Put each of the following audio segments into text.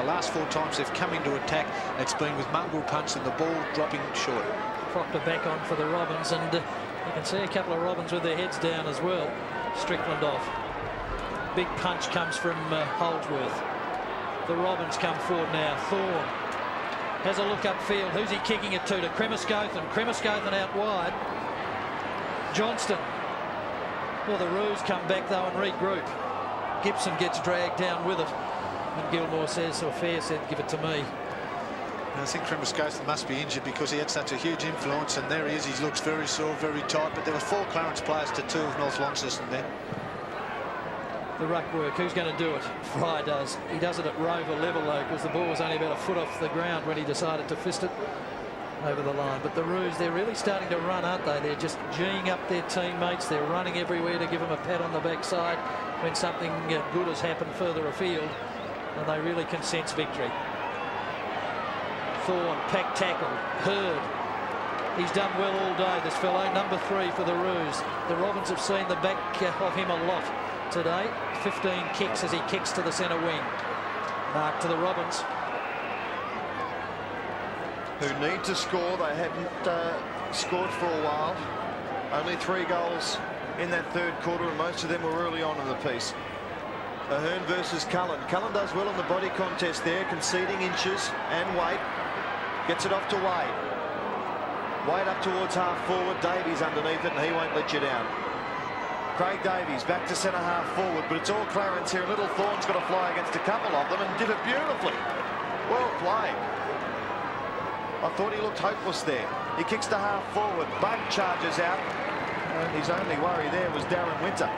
The last 4 times they've come into attack, it's been with mongrel punch and the ball dropping short. Proctor back on for the Robins, and you can see a couple of Robins with their heads down as well. Strickland off. Big punch comes from Holdsworth. The Robins come forward now. Thorne has a look upfield. Who's he kicking it to? To Cremascothan. Cremascothan out wide. Johnston. Well, the Roos come back though and regroup. Gibson gets dragged down with it. And Gilmore says, or Fair said, give it to me. I think Cremascothan must be injured because he had such a huge influence, and there he is. He looks very sore, very tight, but there were 4 Clarence players to 2 of North Launceston there. The ruck work, who's going to do it? Fry does. He does it at rover level though, because the ball was only about a foot off the ground when he decided to fist it over the line. But the Roos, they're really starting to run, aren't they? They're just geeing up their teammates. They're running everywhere to give them a pat on the backside when something good has happened further afield, and they really can sense victory. Thorne, pack tackle, Hurd. He's done well all day, this fellow, number 3 for the Roos. The Robins have seen the back of him a lot today. 15 kicks as he kicks to the centre wing. Mark to the Robins, who need to score. They hadn't scored for a while. Only 3 goals in that third quarter, and most of them were early on in the piece. Ahern versus Cullen. Cullen does well in the body contest there, conceding inches and weight. Gets it off to Wade. Wade up towards half forward. Davies underneath it, and he won't let you down. Craig Davies back to centre half forward, but it's all Clarence here. Little Thorne's got to fly against a couple of them and did it beautifully. Well played. I thought he looked hopeless there. He kicks to half forward. Bug charges out. And his only worry there was Darren Winter.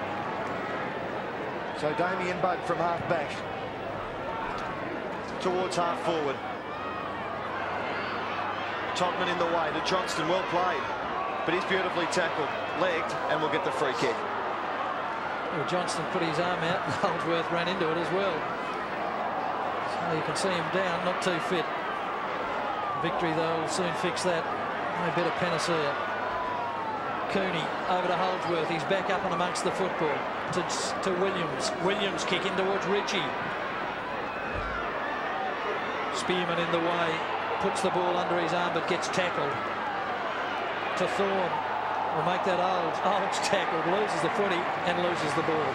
So Damien Bug from half back towards half forward. Todman in the way to Johnston. Well played. But he's beautifully tackled, legged, and will get the free kick. Well, Johnston put his arm out, and Holdsworth ran into it as well. So you can see him down, not too fit. Victory, though, will soon fix that. No better panacea. Cooney over to Holdsworth. He's back up and amongst the football. To Williams. Williams kicking towards Ritchie. Spearman in the way. Puts the ball under his arm but gets tackled. To Thorne. Will make that Olds tackled. Loses the footy and loses the ball.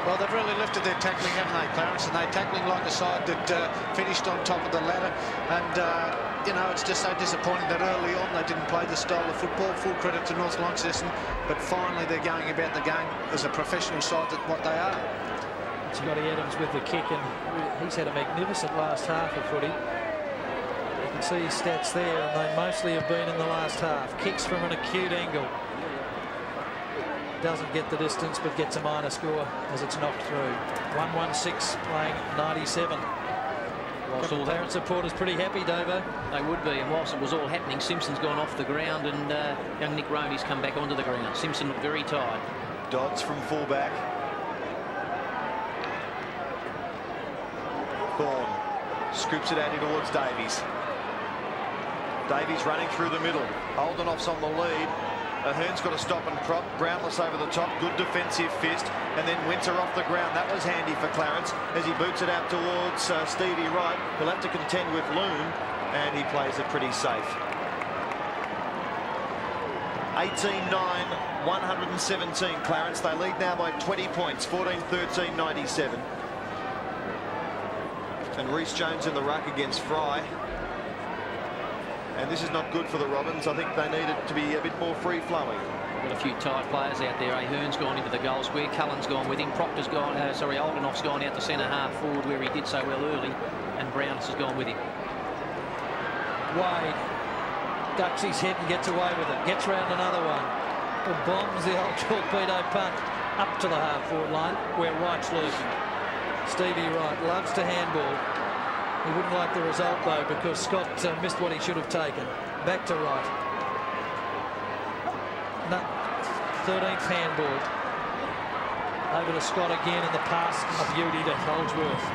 Well, they've really lifted their tackling, haven't they, Clarence? And they're tackling like a side that finished on top of the ladder. And, you know, it's just so disappointing that early on they didn't play the style of football. Full credit to North Launceston. But finally they're going about the game as a professional side that what they are. Scotty Adams with the kick, and he's had a magnificent last half of footy. You can see his stats there, and they mostly have been in the last half. Kicks from an acute angle. Doesn't get the distance, but gets a minor score as it's knocked through. 116 playing 97. Whilst all parent supporters pretty happy, Davo. They would be, and whilst it was all happening, Simpson's gone off the ground, and young Nick Roney's come back onto the ground. Simpson looked very tired. Dodds from fullback. Thorne scoops it out towards Davies. Davies running through the middle. Oldenoff's on the lead. Ahern's got to stop and prop. Brownless over the top. Good defensive fist. And then Winter off the ground. That was handy for Clarence as he boots it out towards Stevie Wright. He'll have to contend with Loon, and he plays it pretty safe. 18-9, 117 Clarence. They lead now by 20 points. 14-13, 97. And Reece Jones in the ruck against Fry. And this is not good for the Robins. I think they need it to be a bit more free-flowing. Got a few tired players out there. Ahern's gone into the goal square. Cullen's gone with him. Proctor's gone. Oldenoff's gone out to centre half forward where he did so well early. And Browns has gone with him. Wade ducks his head and gets away with it. Gets round another one. Well, bombs the old torpedo punt up to the half-forward line where Wright's lurking. Stevie Wright loves to handball. He wouldn't like the result, though, because Scott missed what he should have taken. Back to Wright. 13th handball. Over to Scott again, and the pass of beauty to Holdsworth.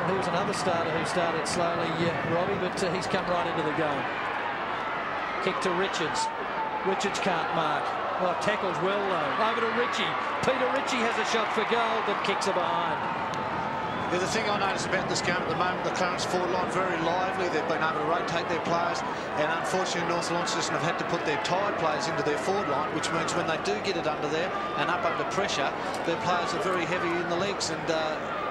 There was another starter who started slowly, Robbie, but he's come right into the game. Kick to Richards. Richards can't mark. Well, tackles well, though. Over to Ritchie. Peter Ritchie has a shot for goal, but kicks it behind. Yeah, the thing I notice about this game at the moment, the Clarence forward line very lively. They've been able to rotate their players, and unfortunately North Launceston have had to put their tired players into their forward line, which means when they do get it under there and up under pressure, their players are very heavy in the legs and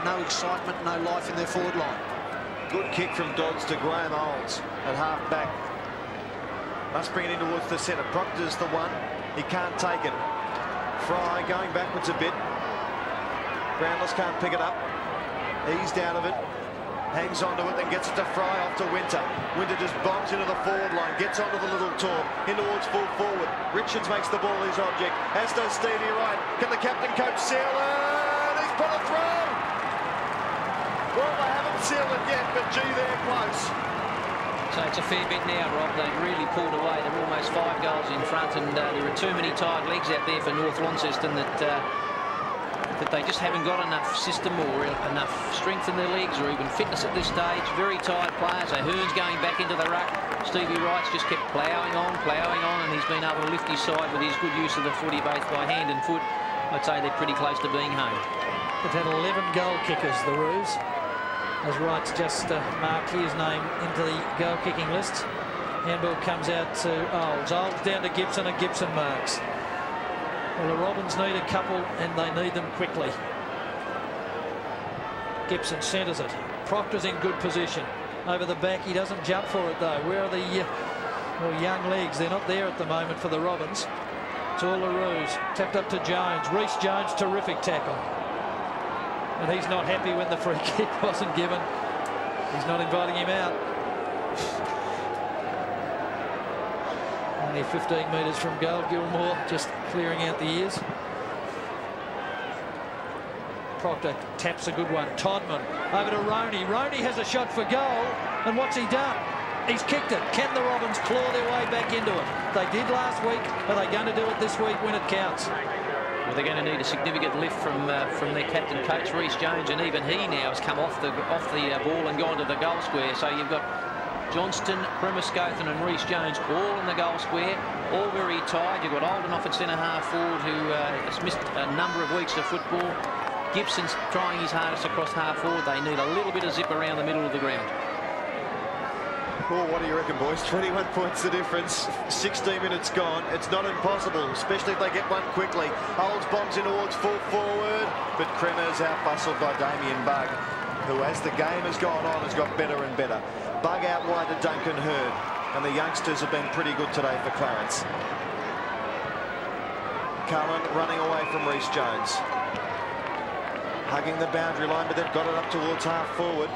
no excitement, no life in their forward line. Good kick from Dodds to Graham Olds at half back. Must bring it in towards the centre. Proctor's the one. He can't take it. Fry going backwards a bit. Brownless can't pick it up. Eased out of it. Hangs onto it, then gets it to Fry, off to Winter. Winter just bombs into the forward line, gets onto the little talk, in towards full forward. Richards makes the ball his object, as does Stevie Wright. Can the captain coach seal it? He's put it through! Well, they haven't sealed it yet, but gee, they're close. So it's a fair bit now, Rob. They've really pulled away. They're almost 5 goals in front, and there are too many tired legs out there for North Launceston that they just haven't got enough system or enough strength in their legs or even fitness at this stage. Very tired players. Ahern's going back into the ruck. Stevie Wright's just kept ploughing on, and he's been able to lift his side with his good use of the footy, both by hand and foot. I'd say they're pretty close to being home. They've had 11 goal kickers, the Roos, as Wright's just marked his name into the goal kicking list. Handball comes out to Olds. Olds down to Gibson, and Gibson marks. Well, the Robins need a couple, and they need them quickly. Gibson centres it. Proctor's in good position. Over the back, he doesn't jump for it, though. Where are the young legs? They're not there at the moment for the Robins. It's all the Roos. Tapped up to Jones. Reece Jones, terrific tackle. And he's not happy when the free kick wasn't given. He's not inviting him out. Only 15 metres from goal. Gilmore just clearing out the ears. Proctor taps a good one. Todman over to Roney. Roney has a shot for goal. And what's he done? He's kicked it. Can the Robins claw their way back into it? They did last week. Are they going to do it this week when it counts? Well, they're going to need a significant lift from their captain coach, Reece Jones, and even he now has come off the ball and gone to the goal square. So you've got Johnston, Kremerskothen and Reece Jones all in the goal square, all very tired. You've got Oldenoff at centre-half forward who has missed a number of weeks of football. Gibson's trying his hardest across half forward. They need a little bit of zip around the middle of the ground. Well, what do you reckon, boys? 21 points the difference. 16 minutes gone. It's not impossible, especially if they get one quickly. Olds bombs in towards full forward, but Kremer's out-bustled by Damien Bugg, who, as the game has gone on, has got better and better. Bugg out wide to Duncan Hurd, and the youngsters have been pretty good today for Clarence. Cullen running away from Reece Jones. Hugging the boundary line, but they've got it up towards half forward.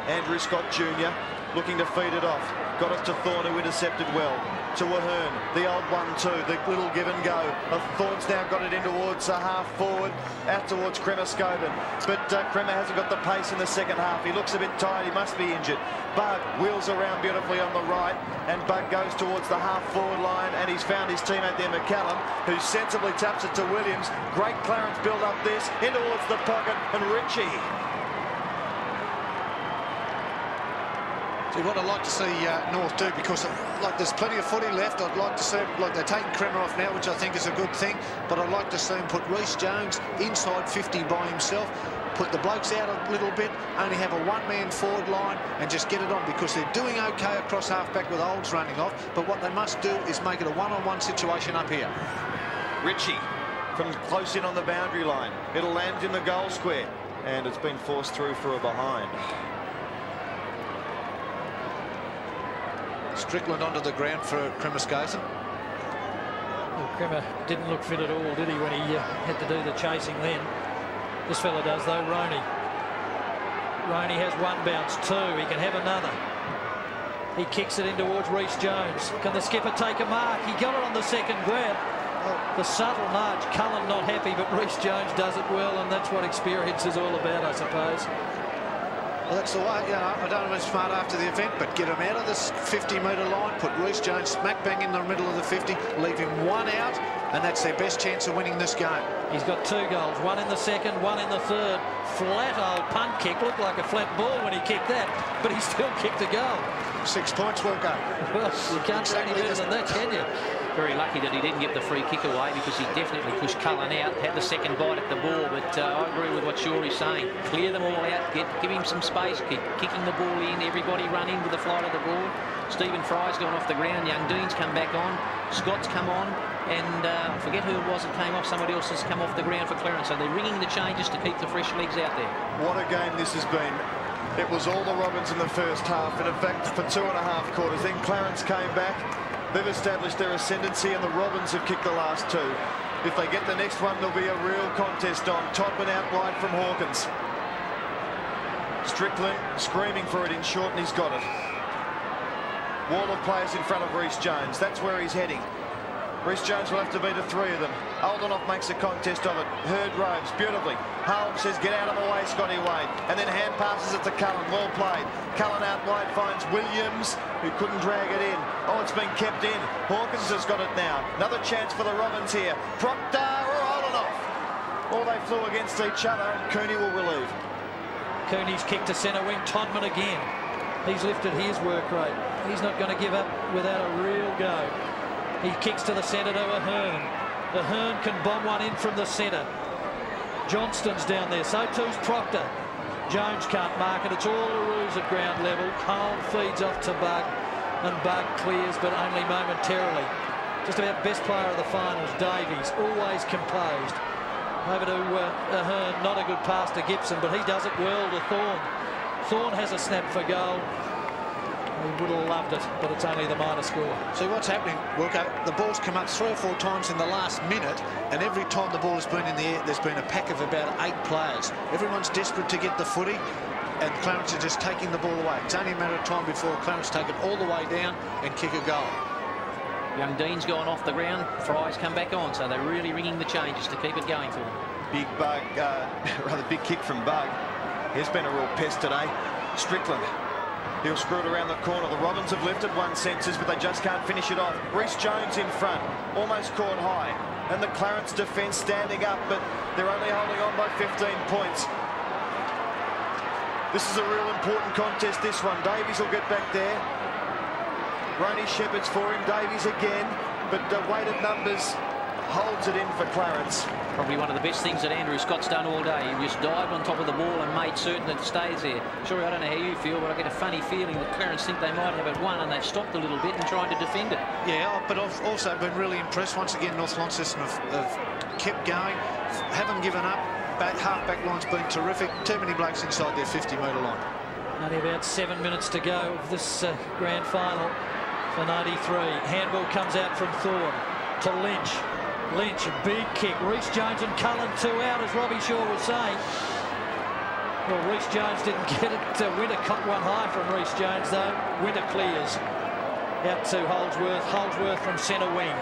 Andrew Scott Jr. looking to feed it off. Got it to Thorne, who intercepted well. To Ahern, the old 1-2, the little give and go. Thorne's now got it in towards half forward, out towards Kremerskothen. But Kremer hasn't got the pace in the second half. He looks a bit tired, he must be injured. Bugg wheels around beautifully on the right, and Bugg goes towards the half forward line, and he's found his teammate there, McCallum, who sensibly taps it to Williams. Great Clarence build up this, in towards the pocket, and Ritchie. What I'd like to see North do, because there's plenty of footy left. I'd like to see, they're taking Kremer off now, which I think is a good thing, but I'd like to see him put Reece Jones inside 50 by himself, put the blokes out a little bit, only have a one-man forward line and just get it on, because they're doing okay across half-back with Olds running off, but what they must do is make it a one-on-one situation up here. Ritchie from close in on the boundary line. It'll land in the goal square, and it's been forced through for a behind. Strickland onto the ground for Kremerskothen. Well, Kremer didn't look fit at all, did he, when he had to do the chasing then? This fella does, though. Roney. Roney has one bounce, two. He can have another. He kicks it in towards Reece Jones. Can the skipper take a mark? He got it on the second grab. The subtle nudge. Cullen not happy, but Reece Jones does it well, and that's what experience is all about, I suppose. Well, that's the way, I don't know if it's smart after the event, but get him out of this 50-metre line, put Reece Jones smack bang in the middle of the 50, leave him one out, and that's their best chance of winning this game. He's got 2 goals, one in the second, one in the third. Flat old punt kick. kick. Looked like a flat ball when he kicked that, but he still kicked a goal. 6 points, Wilco. Well, you can't say any better than that, can you? Very lucky that he didn't get the free kick away, because he definitely pushed Cullen out, had the second bite at the ball. But I agree with what Shorey's saying. Clear them all out, give him some space, keep kicking the ball in, everybody run in with the flight of the ball. Stephen Fry's gone off the ground, Young Dean's come back on, Scott's come on, and I forget who it was that came off. Somebody else has come off the ground for Clarence. So they're ringing the changes to keep the fresh legs out there. What a game this has been. It was all the Robins in the first half, and in fact for 2.5 quarters. Then Clarence came back. They've established their ascendancy, and the Robins have kicked the last 2. If they get the next one, there'll be a real contest on. Todman out wide from Hawkins. Strickland screaming for it in short, and he's got it. Wall of players in front of Reece Jones. That's where he's heading. Reece Jones will have to beat the 3 of them. Oldenoff makes a contest of it. Hurd roves beautifully. Holmes says, get out of the way, Scotty Wade. And then hand passes it to Cullen. Well played. Cullen out wide finds Williams, who couldn't drag it in. Oh, it's been kept in. Hawkins has got it now. Another chance for the Robins here. Proctor or Oldenoff. Oh, they flew against each other, and Cooney will relieve. Cooney's kick to centre wing. Todman again. He's lifted his work rate. He's not going to give up without a real go. He kicks to the centre to Ahern. Ahern can bomb one in from the centre. Johnston's down there. So too's Proctor. Jones can't mark it. It's all a ruse at ground level. Cole feeds off to Bug, and Bug clears, but only momentarily. Just about best player of the finals, Davies, always composed. Over to Ahern. Not a good pass to Gibson, but he does it well to Thorne. Thorne has a snap for goal. He would have loved it, but it's only the minor score. See what's happening, Wilco? The ball's come up 3 or 4 times in the last minute, and every time the ball has been in the air, there's been a pack of about 8 players. Everyone's desperate to get the footy, and Clarence are just taking the ball away. It's only a matter of time before Clarence take it all the way down and kick a goal. Young Dean's gone off the ground. Fry's come back on, so they're really ringing the changes to keep it going for them. Big Bug, rather big kick from Bug. He's been a real pest today. Strickland. He'll screw it around the corner. The Robins have lifted one senses, but they just can't finish it off. Reece Jones in front, almost caught high. And the Clarence defence standing up, but they're only holding on by 15 points. This is a real important contest, this one. Davies will get back there. Ronnie Shepherd's for him. Davies again, but the weighted numbers holds it in for Clarence. Probably one of the best things that Andrew Scott's done all day. He just dived on top of the ball and made certain that it stays there. Sorry, I don't know how you feel, but I get a funny feeling that Clarence think they might have it won, and they've stopped a little bit and tried to defend it. Yeah, but I've also been really impressed. Once again, North Launceston have kept going, haven't given up. Half-back line's been terrific. Too many blokes inside their 50-metre line. Only about 7 minutes to go of this grand final for 93. Handball comes out from Thorne to Lynch. Lynch, a big kick. Reece Jones and Cullen 2 out, as Robbie Shaw was saying. Well, Reece Jones didn't get it. Winter caught one high from Reece Jones, though. Winter clears. Out to Holdsworth. Holdsworth from centre wing.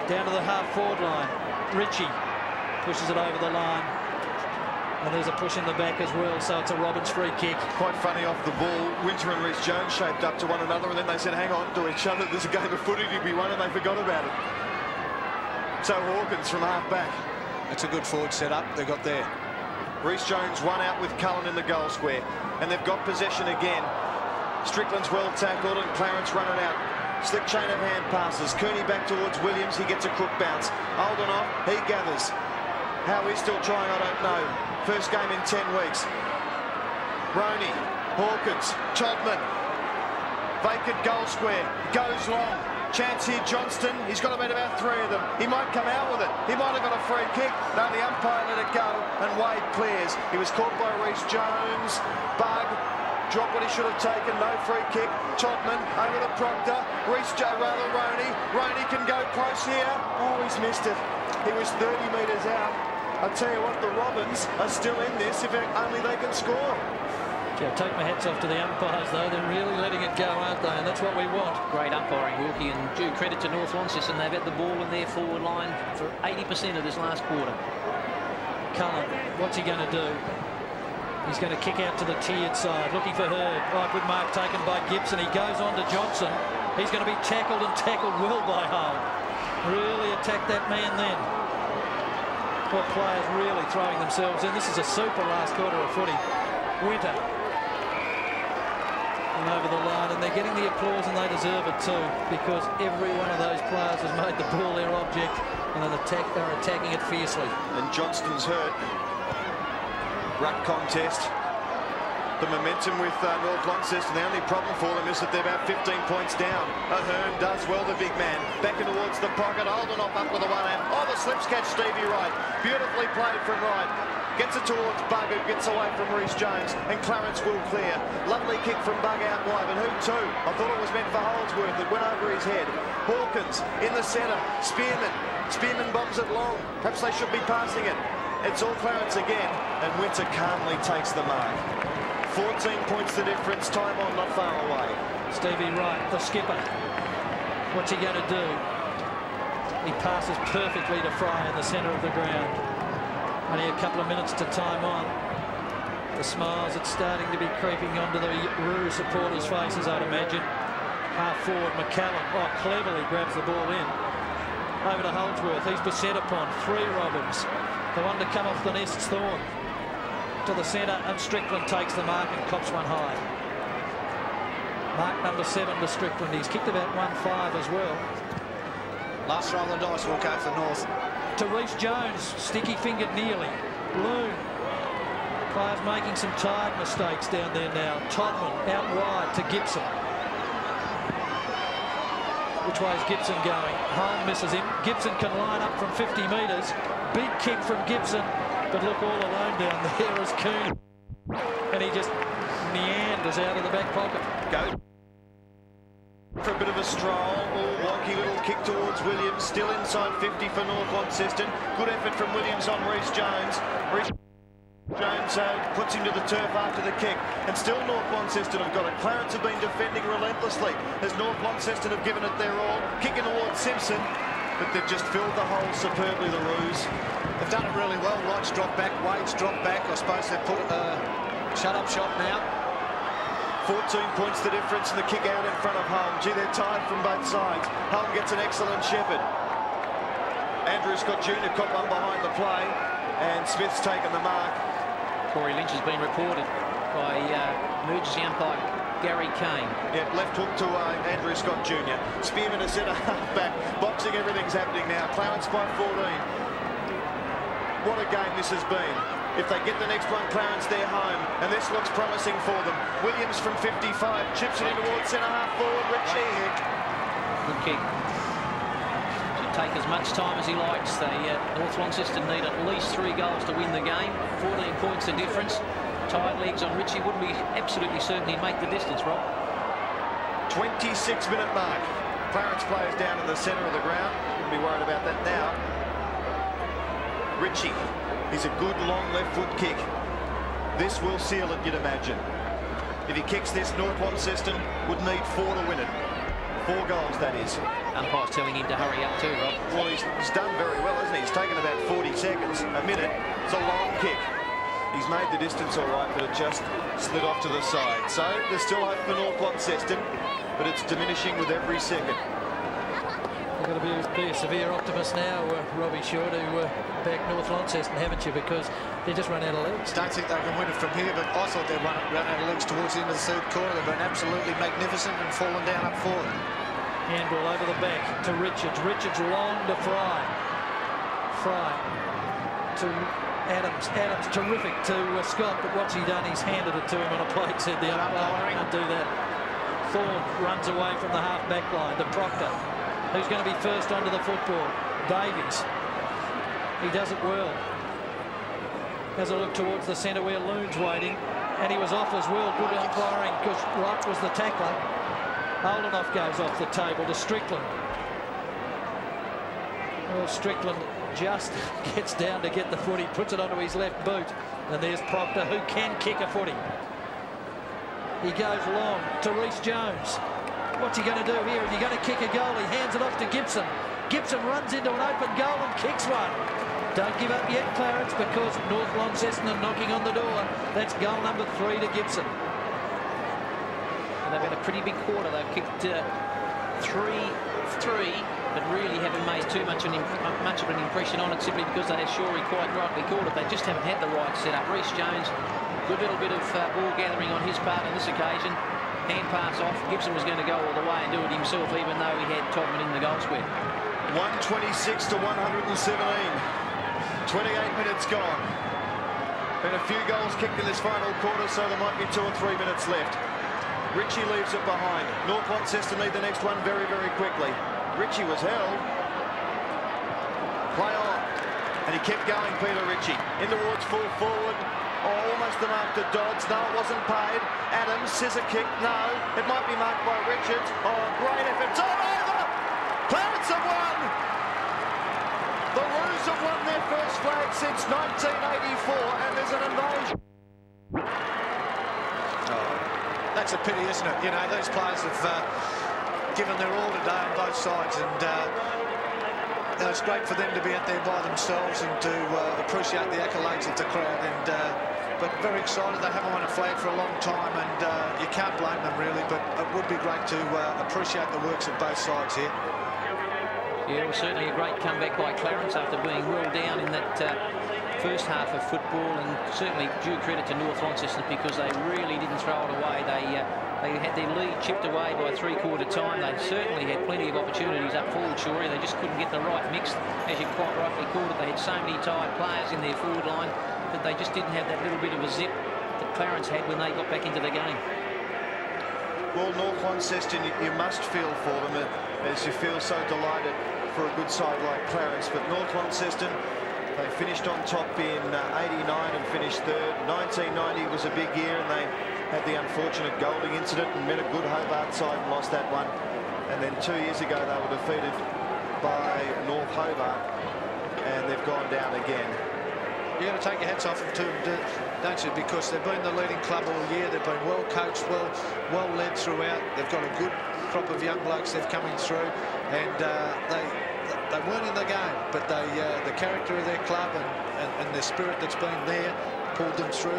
Down to the half-forward line. Ritchie pushes it over the line. And there's a push in the back as well, so it's a Robins free kick. Quite funny off the ball. Winter and Reece Jones shaped up to one another, and then they said, hang on to each other. There's a game of footy to be won, and they forgot about it. So Hawkins from half-back. It's a good forward set-up they got there. Reece Jones one out with Cullen in the goal square, and they've got possession again. Strickland's well tackled, and Clarence running out. Slick chain of hand passes. Cooney back towards Williams. He gets a crook bounce. Oldenoff, he gathers. How he's still trying, I don't know. First game in 10 weeks. Roney, Hawkins, Todman. Vacant goal square. Goes long. Chance here, Johnston. He's got about 3 of them. He might come out with it. He might have got a free kick. No, the umpire let it go, and Wade clears. He was caught by Reece Jones. Bug dropped what he should have taken. No free kick. Todman over to Proctor. Roney. Roney can go close here. Oh, he's missed it. He was 30 metres out. I tell you what, the Robins are still in this if only they can score. Yeah, take my hats off to the umpires, though. They're really letting it go, aren't they? And that's what we want. Great umpiring, Wilkie, and due credit to North Launceston. They've had the ball in their forward line for 80% of this last quarter. Cullen, what's he going to do? He's going to kick out to the tiered side, looking for Hurd. Right, good mark taken by Gibson. He goes on to Johnson. He's going to be tackled, and tackled well by Hull. Really attacked that man then. Well, players really throwing themselves in. This is a super last quarter of footy. Winter. And over the line, and they're getting the applause, and they deserve it too, because every one of those players has made the ball their object, and they're attacking it fiercely. And Johnston's hurt. Ruck contest. The momentum with North Launceston, the only problem for them is that they're about 15 points down. Ahern does well, the big man. Back in towards the pocket. Oldenoff up with the one hand. Oh, the slips catch Stevie Wright. Beautifully played from Wright. Gets it towards Bug, who gets away from Reece Jones, and Clarence will clear. Lovely kick from Bug out wide, but who to? I thought it was meant for Holdsworth. It went over his head. Hawkins in the centre. Spearman bombs it long. Perhaps they should be passing it. It's all Clarence again, and Winter calmly takes the mark. 14 points the difference, time on, not far away. Stevie Wright, the skipper. What's he going to do? He passes perfectly to Fry in the centre of the ground. Only a couple of minutes to time on. The smiles are starting to be creeping onto the Roo supporters' faces, I'd imagine. Half forward, McCallum, cleverly grabs the ball in. Over to Holdsworth, he's beset upon. 3 Robins. The one to come off the nest's Thorn. To the centre, and Strickland takes the mark and cops one high. Mark number 7 to Strickland. He's kicked about 1-5 as well. Last roll of the dice will go for North. To Reece Jones, sticky-fingered nearly. Loon. Players making some tired mistakes down there now. Todman out wide to Gibson. Which way is Gibson going? Home misses him. Gibson can line up from 50 metres. Big kick from Gibson. But look, all alone down there is Coon. And he just meanders out of the back pocket. Go for a bit of a stroll. Wonky little kick towards Williams. Still inside 50 for North Launceston. Good effort from Williams on Reece Jones. Reece Jones puts him to the turf after the kick. And still North Launceston have got it. Clarence have been defending relentlessly as North Launceston have given it their all. Kicking towards Simpson. But they've just filled the hole superbly, the Roos. They've done it really well. Wright's dropped back, Wade's dropped back. I suppose they've put a shut-up shot now. 14 points the difference in the kick out in front of Hulme. Gee, they're tied from both sides. Hulme gets an excellent shepherd. Andrew Scott Jr. caught one behind the play, and Smith's taken the mark. Corey Lynch has been reported by emergency umpire Gary Kane. Yeah, left hook to Andrew Scott Jr. Spearman is centre half back. Boxing, everything's happening now. Clarence by 14. What a game this has been. If they get the next one, Clarence, they're home. And this looks promising for them. Williams from 55. Chips it in towards centre half forward. Ritchie. Good kick. Should take as much time as he likes. North Launceston need at least 3 goals to win the game. 14 points the difference. Tired legs on Ritchie. Wouldn't be absolutely certain he'd make the distance, Rob. 26-minute mark. Clarence plays down in the centre of the ground. Wouldn't be worried about that now. Ritchie. He's a good long left foot kick. This will seal it, you'd imagine. If he kicks this, North Launceston would need 4 to win it. 4 goals, that is. Umpire's telling him to hurry up too, Rob. Well, he's done very well, hasn't he? He's taken about 40 seconds, a minute. It's a long kick. He's made the distance all right, but it just slid off to the side. So there's still hope for North Launceston, but it's diminishing with every second. You've got to be a severe optimist now, Robbie Shaw, to back North Launceston, haven't you? Because they just run out of legs. Don't think they can win it from here, but I thought they'd run out of legs towards the end of the third quarter. They've been absolutely magnificent and fallen down up forward. Handball over the back to Richards. Richards long to Fry. Fry to Adams. Adams terrific to Scott, but what's he done? He's handed it to him on a plate, said the umpire. Can't do that. Thorne runs away from the half-back line to Proctor. Who's going to be first onto the football? Davies. He does it well. Has a look towards the centre where Loon's waiting, and he was off as well. Good umpiring because Wright was the tackler. Oldenoff goes off the table to Strickland. Well, Strickland just gets down to get the footy, puts it onto his left boot, and there's Proctor, who can kick a footy. He goes long to Reece Jones. What's he going to do here? Is he going to kick a goal? He hands it off to Gibson. Gibson runs into an open goal and kicks one. Don't give up yet, Clarence, because North Launceston are knocking on the door. That's goal number 3 to Gibson. And they've had a pretty big quarter. They've kicked 3 but really haven't made too much of an impression on it, simply because they, as Shorey quite rightly called it, they just haven't had the right setup. Reece Jones, good little bit of ball gathering on his part on this occasion. Hand pass off. Gibson was going to go all the way and do it himself, even though he had Todman in the goal square. 126 to 117. 28 minutes gone. Been a few goals kicked in this final quarter, so there might be 2 or 3 minutes left. Ritchie leaves it behind. North Launceston need the next one very, very quickly. Ritchie was held. Play on. And he kept going, Peter Ritchie. In towards full forward. Oh, almost the mark to Dodds. No, it wasn't paid. Adams, scissor kick. No, it might be marked by Richards. Oh, great effort. It's all over. Clarence have won. The Roos have won their first flag since 1984, and there's an invasion. That's a pity, isn't it? You know, those players have given their all today on both sides, and it's great for them to be out there by themselves and to appreciate the accolades of the crowd. And but very excited. They haven't won a flag for a long time, and you can't blame them really. But it would be great to appreciate the works of both sides here. Yeah, it was certainly a great comeback by Clarence after being well down in that first half of football, and certainly due credit to North Launceston because they really didn't throw it away. They had their lead chipped away by three-quarter time. They certainly had plenty of opportunities up forward, Shorey. They just couldn't get the right mix, as you quite rightly called it. They had so many tired players in their forward line that they just didn't have that little bit of a zip that Clarence had when they got back into the game. Well, North Launceston, you must feel for them as you feel so delighted for a good side like Clarence. But North Launceston, they finished on top in 89 and finished third. 1990 was a big year, and they had the unfortunate Golding incident and met a good Hobart side and lost that one. And then 2 years ago they were defeated by North Hobart, and they've gone down again. You've got to take your hats off to them, don't you? Because they've been the leading club all year. They've been well coached, well led throughout. They've got a good crop of young blokes they've coming through, and they weren't in the game, but the character of their club and the spirit that's been there pulled them through.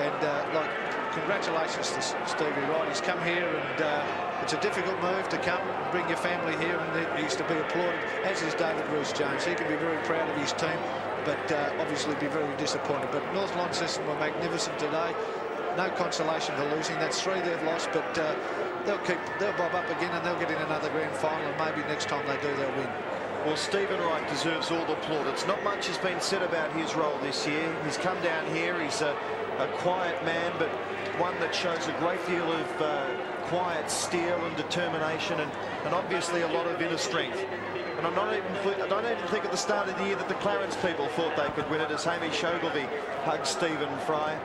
And like, congratulations to Stevie Wright. He's come here, and it's a difficult move to come and bring your family here, and he's to be applauded, as is David Rees-Jones. He can be very proud of his team, but obviously be very disappointed. But North Launceston were magnificent today. No consolation for losing. That's 3 they've lost, but they'll bob up again, and they'll get in another grand final, and maybe next time they do, they'll win. Well, Stephen Wright deserves all the plaudits. Not much has been said about his role this year. He's come down here. He's a quiet man, but one that shows a great deal of quiet steel and determination, and obviously a lot of inner strength. And I don't even think at the start of the year that the Clarence people thought they could win it, as Hamish Ogilvie hugged Stephen Fry.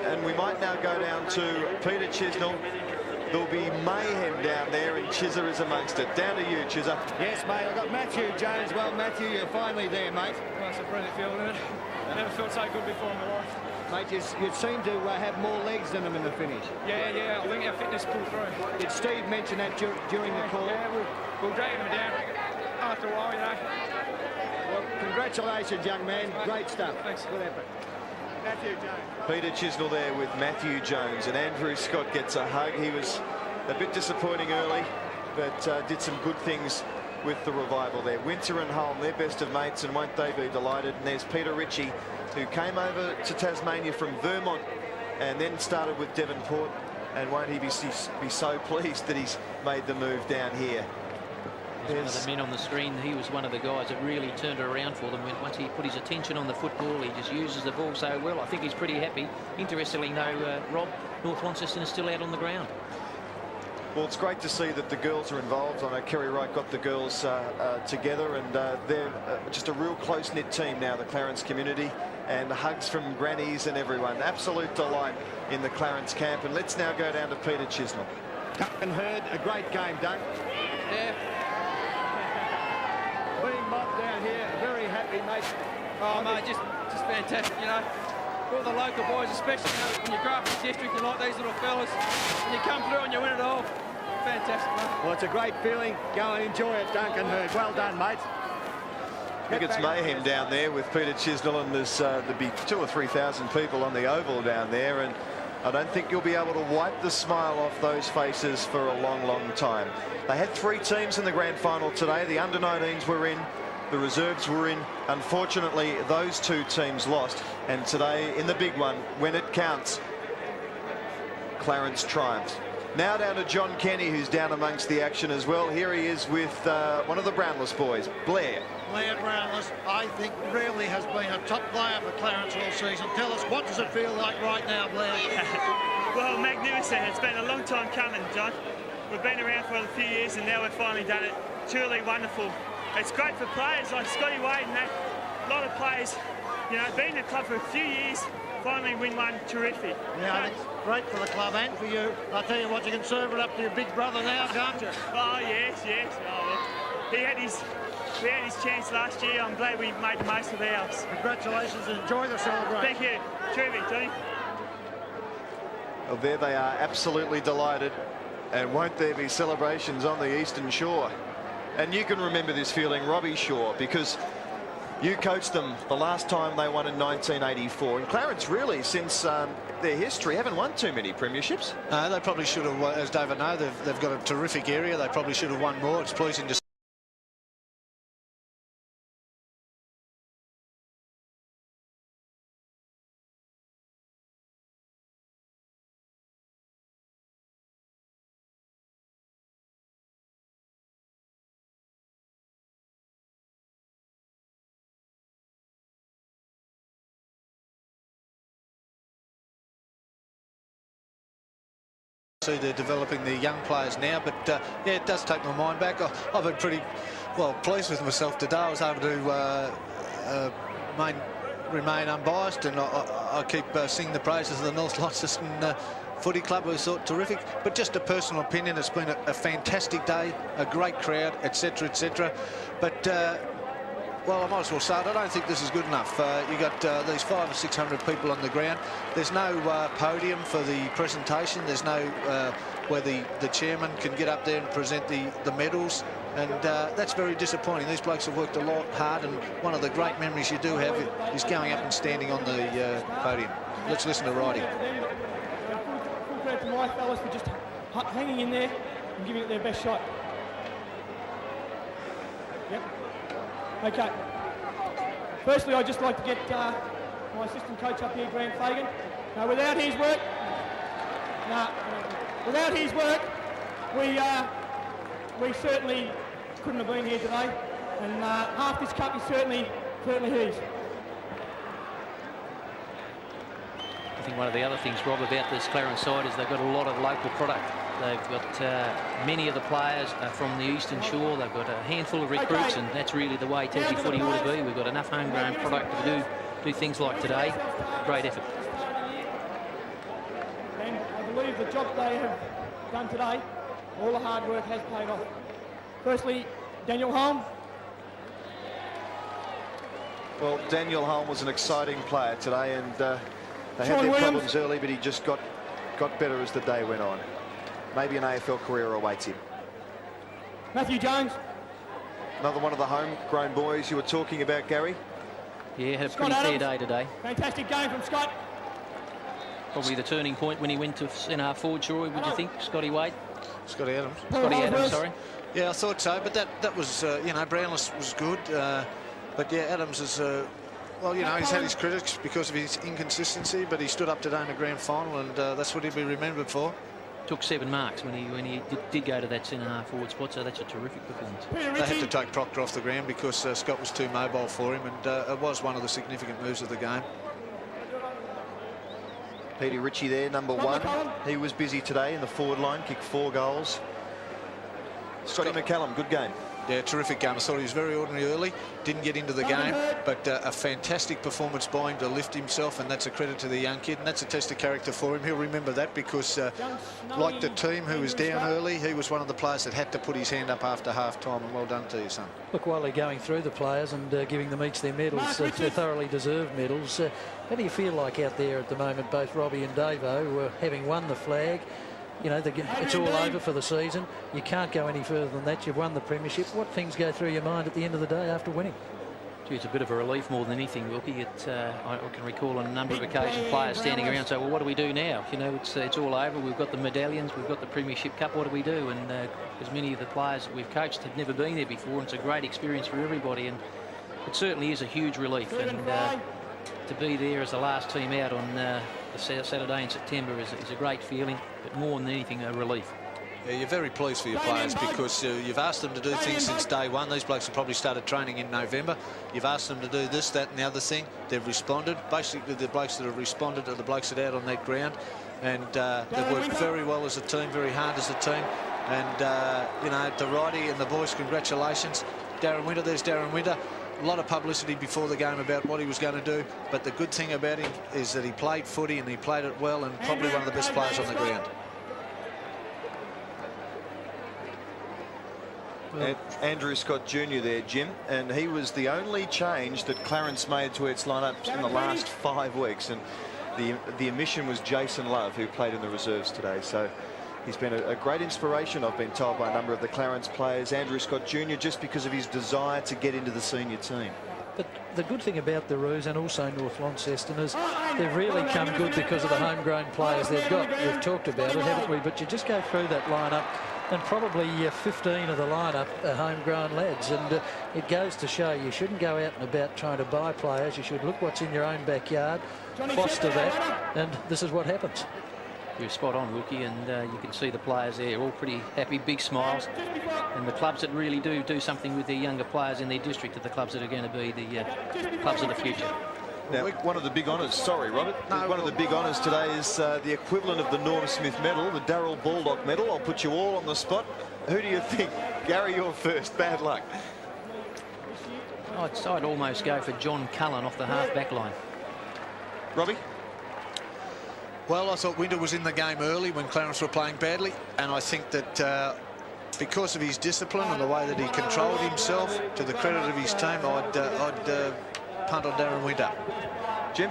And we might now go down to Peter Chisnell. There'll be mayhem down there, and Chizza is amongst it. Down to you, Chizza. Yes, mate, I've got Matthew Jones. Well, Matthew, you're finally there, mate. Well, it's a brilliant feeling, isn't it? I never felt so good before in my life. Mate, you seem to have more legs than them in the finish. Yeah, I think our fitness pulled through. Did Steve mention that during the call? Yeah, we'll drag him down after a while, you know. Well, congratulations, young man. Great stuff. Thanks. Good effort. Matthew Jones. Peter Chisnell there with Matthew Jones, and Andrew Scott gets a hug. He was a bit disappointing early, but did some good things with the revival there. Winter and Hulme, they're best of mates, and won't they be delighted? And there's Peter Ritchie, who came over to Tasmania from Vermont and then started with Devonport, and won't he be so pleased that he's made the move down here. One of the men on the screen, he was one of the guys that really turned it around for them. Once he put his attention on the football, he just uses the ball so well. I think he's pretty happy. Interestingly, though, Rob, North Launceston is still out on the ground. Well, it's great to see that the girls are involved. I know Kerry Wright got the girls together, and they're just a real close-knit team now, the Clarence community, and hugs from grannies and everyone. Absolute delight in the Clarence camp. And let's now go down to Peter Chisnell. Duncan Hurd, a great game, Dunk. Yeah. Being mobbed down here, very happy, mate. Oh, mate, just fantastic, you know. All the local boys, especially, you know, when you grow up in the district, you like these little fellas, and you come through and you win it all. Fantastic, mate. Well, it's a great feeling. Go and enjoy it, Duncan Hurd. Well done, mate. I think it's mayhem down there with Peter Chisnell, and there'll be 2,000 or 3,000 people on the oval down there, and I don't think you'll be able to wipe the smile off those faces for a long, long time. They had 3 teams in the grand final today. The under-19s were in, the reserves were in. Unfortunately, those 2 teams lost. And today, in the big one, when it counts, Clarence triumphed. Now down to John Kenny, who's down amongst the action as well. Here he is with one of the Brownless boys, Blair. Blair Brownless, I think, really has been a top player for Clarence all season. Tell us, what does it feel like right now, Blair? Well, magnificent. It's been a long time coming, John. We've been around for a few years and now we've finally done it. Truly wonderful. It's great for players like Scotty Wade and that. A lot of players, you know, been in the club for a few years, finally win one. Terrific. Yeah, it's great for the club and for you. I'll tell you what, you can serve it up to your big brother now, can't you? Oh, yes. Oh, look, we had his chance last year. I'm glad we made the most of ours. Congratulations and enjoy the celebration. Thank you. Terrific, Johnny. Well, there they are, absolutely delighted. And won't there be celebrations on the Eastern Shore? And you can remember this feeling, Robbie Shaw, because you coached them the last time they won in 1984. And Clarence, really, since their history, haven't won too many premierships. They probably should have, as David know, they've got a terrific area. They probably should have won more. It's pleasing to see they're developing the young players now, but yeah, it does take my mind back. I've been pretty well pleased with myself today. I was able to remain unbiased, and I keep singing the praises of the North Launceston Footy Club, who thought terrific. But just a personal opinion, it's been a fantastic day, a great crowd, etc., etc. But well, I might as well start. I don't think this is good enough. You got these 500 or 600 people on the ground. There's no podium for the presentation. There's no where the chairman can get up there and present the medals, and that's very disappointing. These blokes have worked a lot hard, and one of the great memories you do have is going up and standing on the podium. Let's listen to Roddy. Full credit to my fellas for just hanging in there and giving it their best shot. Yep. Okay. Firstly, I'd just like to get my assistant coach up here, Grant Fagan. Now, without his work, we certainly couldn't have been here today. And half this cup is certainly his. I think one of the other things, Rob, about this Clarence side is they've got a lot of local product. They've got many of the players from the Eastern Shore. They've got a handful of recruits, and that's really the way Tassie footy ought to be. We've got enough homegrown product to do things like today. Great effort. And I believe the job they have done today, all the hard work has paid off. Firstly, Daniel Holm. Well, Daniel Holm was an exciting player today, and they Sean had their Williams. problems early, but he just got better as the day went on. Maybe an AFL career awaits him. Matthew Jones. Another one of the homegrown boys you were talking about, Gary. Yeah, had a Scott pretty fair Adams. day today. Fantastic game from Scott. Probably the turning point when he went to centre forward, Troy, would you think? Scotty Wade? Scotty Adams. Scotty Adams, sorry. Yeah, I thought so, but that was, you know, Brownless was good, but yeah, Adams is, well, you know, he's had his critics because of his inconsistency, but he stood up today in the grand final, and that's what he'll be remembered for. Took 7 marks when he did go to that centre half forward spot, so that's a terrific performance. They had to take Proctor off the ground because Scott was too mobile for him, and it was one of the significant moves of the game. Peter Ritchie there, number 1. He was busy today in the forward line, kicked 4 goals. Scotty McCallum, good game. Yeah, terrific game. I thought he was very ordinary early, didn't get into the game, but a fantastic performance by him to lift himself, and that's a credit to the young kid, and that's a test of character for him. He'll remember that because, like the team who was down early, he was one of the players that had to put his hand up after half-time, and well done to you, son. Look, while they're going through the players and giving them each their medals, they're thoroughly deserved medals. How do you feel like out there at the moment, both Robbie and Davo, having won the flag? You know, it's all over for the season. You can't go any further than that. You've won the premiership. What things go through your mind at the end of the day after winning? Gee, it's a bit of a relief more than anything, Wilkie. I can recall on a number of occasions players standing around saying, well, what do we do now? You know, it's all over. We've got the medallions, we've got the Premiership Cup, what do we do? And as many of the players that we've coached have never been there before, and it's a great experience for everybody, and it certainly is a huge relief. And to be there as the last team out on the Saturday in September is a great feeling, but more than anything, a relief. Yeah, you're very pleased for your players because you've asked them to do things since day one. These blokes have probably started training in November. You've asked them to do this, that and the other thing. They've responded. Basically, the blokes that have responded are the blokes that are out on that ground. And they've worked very well as a team, very hard as a team. And, you know, to Roddy and the boys, congratulations. Darren Winter, there's Darren Winter. A lot of publicity before the game about what he was going to do. But the good thing about him is that he played footy and he played it well, and probably one of the best players on the ground. Andrew Scott Jr. there, Jim, and he was the only change that Clarence made to its lineup in the last 5 weeks, and the omission was Jason Love, who played in the reserves today. So he's been a great inspiration, I've been told by a number of the Clarence players. Andrew Scott Jr. just because of his desire to get into the senior team. But the good thing about the Roos and also North Launceston is they've really come good because of the homegrown players they've got. We've talked about it, haven't we? But you just go through that lineup, and probably 15 of the lineup are homegrown lads, and it goes to show you shouldn't go out and about trying to buy players. You should look what's in your own backyard, foster that, and this is what happens. You're spot on, Wilkie, and you can see the players there all pretty happy, big smiles, and the clubs that really do something with their younger players in their district are the clubs that are going to be the clubs of the future. Now, one of the big honours, sorry, Robert, one of the big honours today is the equivalent of the Norm Smith medal, the Darryl Baldock medal. I'll put you all on the spot. Who do you think? Gary, you're first. Bad luck. I'd almost go for John Cullen off the half-back line. Robbie? Well, I thought Winter was in the game early when Clarence were playing badly, and I think that because of his discipline and the way that he controlled himself, to the credit of his team, I'd punt on Darren Winter. Jim?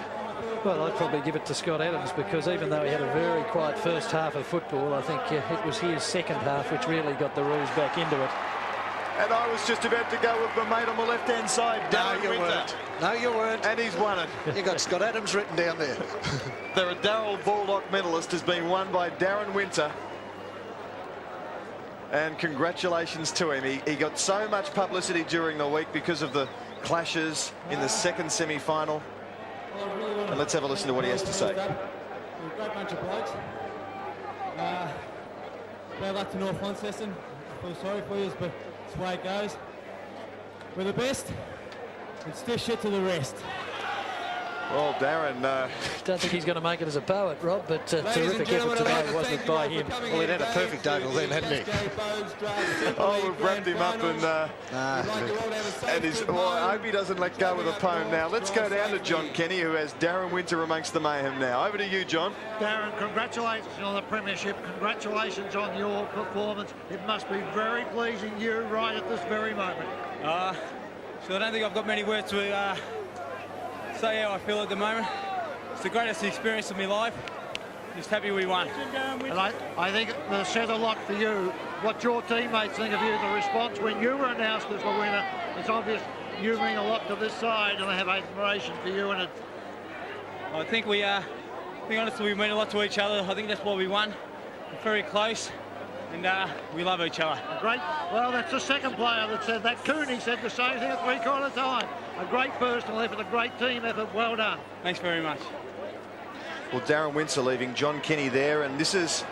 Well, I'd probably give it to Scott Adams, because even though he had a very quiet first half of football, I think it was his second half which really got the Roos back into it. And I was just about to go with my mate on the left-hand side, Darren Winter. Weren't. No, you weren't. And he's won it. You got Scott Adams written down there. The Darryl Baldock medalist has been won by Darren Winter. And congratulations to him. He got so much publicity during the week because of the clashes in the second semi-final. And let's have a listen to what he has to say. We're a great bunch of blokes. Bad luck to North Launceston. I feel sorry for you, but it's the way it goes. We're the best, and stiff shit to the rest. Well, Darren... Don't think he's going to make it as a poet, Rob, but terrific effort today, wasn't it, by him? Well, he'd had a perfect oval then, hadn't he? Oh, we've wrapped him up and well, I hope he doesn't let go of the poem now. Let's go down to John Kenny, who has Darren Winter amongst the mayhem now. Over to you, John. Darren, congratulations on the premiership. Congratulations on your performance. It must be very pleasing you right at this very moment. So I don't think I've got many words to say how I feel at the moment. It's the greatest experience of my life. Just happy we won. And I think it says a lot for you, what your teammates think of you, the response when you were announced as the winner. It's obvious you bring a lot to this side, and they have admiration for you. And I think we honestly, we mean a lot to each other. I think that's why we won. We're very close, and we love each other. Great. Well, that's the second player that said that. Cooney said the same thing at three-quarter time. A great personal effort, a great team effort. Well done. Thanks very much. Well, Darren Winter leaving John Kenny there, and this is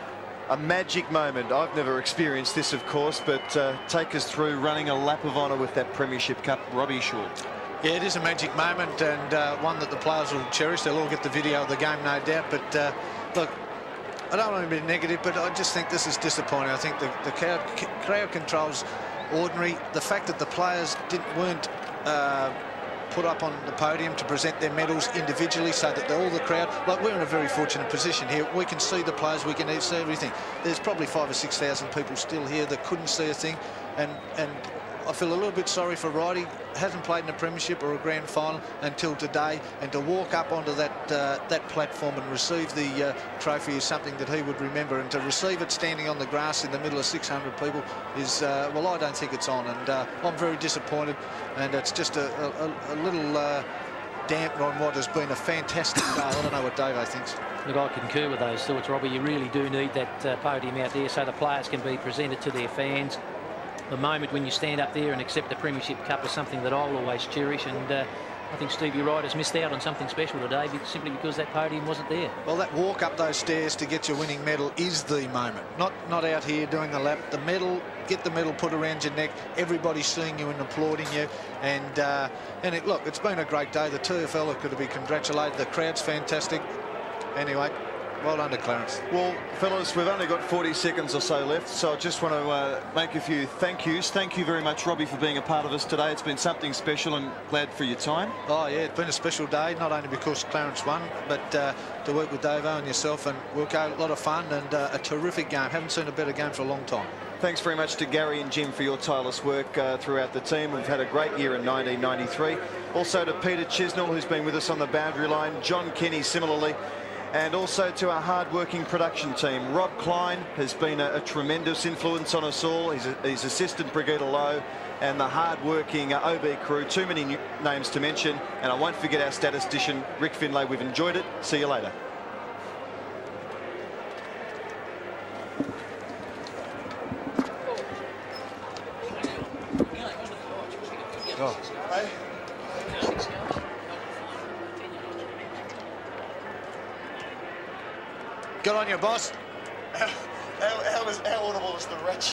a magic moment. I've never experienced this, of course, but take us through running a lap of honour with that Premiership Cup, Robbie Shaw. Yeah, it is a magic moment, and one that the players will cherish. They'll all get the video of the game, no doubt. But look, I don't want to be negative, but I just think this is disappointing. I think the crowd control's ordinary. The fact that the players weren't put up on the podium to present their medals individually, so that all the crowd, like, we're in a very fortunate position here. We can see the players, we can see everything. There's probably 5,000 or 6,000 people still here that couldn't see a thing, and I feel a little bit sorry for Wright. He hasn't played in a premiership or a grand final until today, and to walk up onto that platform and receive the trophy is something that he would remember, and to receive it standing on the grass in the middle of 600 people is, well, I don't think it's on, and I'm very disappointed, and it's just a little damper on what has been a fantastic day. I don't know what Davo thinks. Look, I concur with those thoughts, Robbie. You really do need that podium out there so the players can be presented to their fans. The moment when you stand up there and accept the Premiership Cup is something that I'll always cherish, and I think Stevie Wright has missed out on something special today simply because that podium wasn't there. Well, that walk up those stairs to get your winning medal is the moment, not out here doing the lap. The medal, get the medal put around your neck, everybody seeing you and applauding you, and look, it's been a great day. The TFL are going to be congratulated. The crowd's fantastic. Anyway, well done to Clarence. Well, fellas, we've only got 40 seconds or so left, so I just want to make a few thank yous. Thank you very much, Robbie, for being a part of us today. It's been something special, and glad for your time. Oh, yeah, it's been a special day, not only because Clarence won, but to work with Davo and yourself and Wilco, a lot of fun and a terrific game. Haven't seen a better game for a long time. Thanks very much to Gary and Jim for your tireless work throughout the team. We've had a great year in 1993. Also to Peter Chisnell, who's been with us on the boundary line, John Kenny similarly, and also to our hard-working production team. Rob Klein has been a tremendous influence on us all. He's assistant Brigitte Lowe and the hard-working OB crew. Too many names to mention, and I won't forget our statistician, Rick Finlay. We've enjoyed it. See you later. Oh. Good on you, boss. How audible was the wretch?